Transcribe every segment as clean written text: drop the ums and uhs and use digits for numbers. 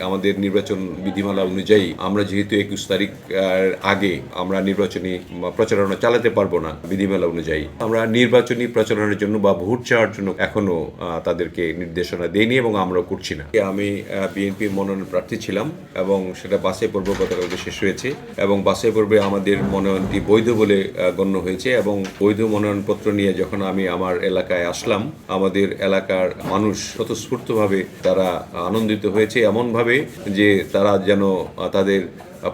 আমাদের নির্বাচন বিধিমালা অনুযায়ী আমরা যেহেতু 21 তারিখ আগে আমরা নির্বাচনী প্রচারণা চালাতে পারবো না বিধিমালা অনুযায়ী, আমরা নির্বাচনী প্রচারণার জন্য বা ভোট চাওয়ার জন্য এখনো তাদেরকে নির্দেশনা দেইনি এবং আমরাও করছি না। আমি বিএনপির মনোনয়ন প্রার্থী ছিলাম এবং সেটা বাছাই পর্ব গতকালকে শেষ হয়েছে এবং বাছাই পর্বে আমাদের মনোনয়নটি বৈধ বলে গণ্য হয়েছে এবং বৈধ মনোনয়নপত্র নিয়ে যখন আমি আমার এলাকায় আসলাম, আমাদের এলাকার মানুষ স্বতঃস্ফূর্তভাবে তারা আনন্দিত হয়েছে, এমনভাবে যে তারা যেন তাদের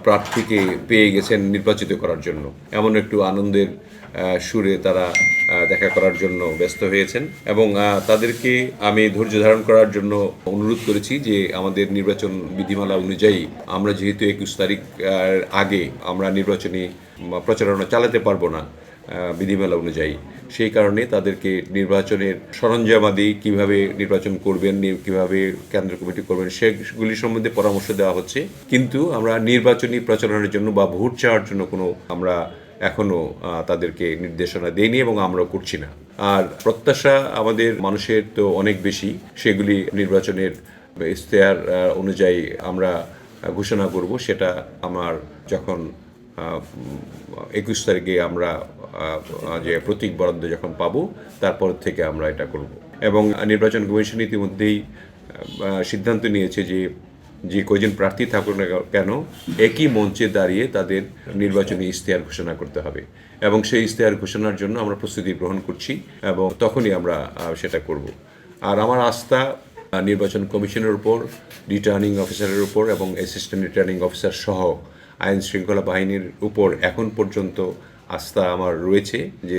প্রার্থীকে পেয়ে গেছেন নির্বাচিত করার জন্য, এমন একটু আনন্দের সুরে তারা দেখা করার জন্য ব্যস্ত হয়েছেন এবং তাদেরকে আমি ধৈর্য ধারণ করার জন্য অনুরোধ করেছি যে আমাদের নির্বাচন বিধিমালা অনুযায়ী আমরা যেহেতু 21 তারিখ আগে আমরা নির্বাচনী প্রচারণা চালাতে পারবো না বিধিমালা অনুযায়ী, সেই কারণে তাদেরকে নির্বাচনের সরঞ্জামাদি কিভাবে নির্বাচন করবেন, কিভাবে কেন্দ্র কমিটি করবেন সেগুলি সম্বন্ধে পরামর্শ দেওয়া হচ্ছে। কিন্তু আমরা নির্বাচনী প্রচারণার জন্য বা ভোট চাওয়ার জন্য আমরা এখনো তাদেরকে নির্দেশনা দেইনি এবং আমরাও করছি না। আর প্রত্যাশা আমাদের মানুষের তো অনেক বেশি, সেগুলি নির্বাচনের ইশতেহার অনুযায়ী আমরা ঘোষণা করব। সেটা আমার যখন 21 তারিখে আমরা যে প্রতীক বরাদ্দ যখন পাবো তারপর থেকে আমরা এটা করব। এবং নির্বাচন কমিশন ইতিমধ্যেই সিদ্ধান্ত নিয়েছে যে কয়জন প্রার্থী থাকুক না কেন একই মঞ্চে দাঁড়িয়ে তাদের নির্বাচনী ইশতেহার ঘোষণা করতে হবে এবং সেই ইশতেহার ঘোষণার জন্য আমরা প্রস্তুতি গ্রহণ করছি এবং তখনই আমরা সেটা করব। আর আমার আস্থা নির্বাচন কমিশনের উপর, রিটার্নিং অফিসারের উপর এবং অ্যাসিস্ট্যান্ট রিটার্নিং অফিসার সহ আইন শৃঙ্খলা বাহিনীর উপর এখন পর্যন্ত আস্থা আমার রয়েছে যে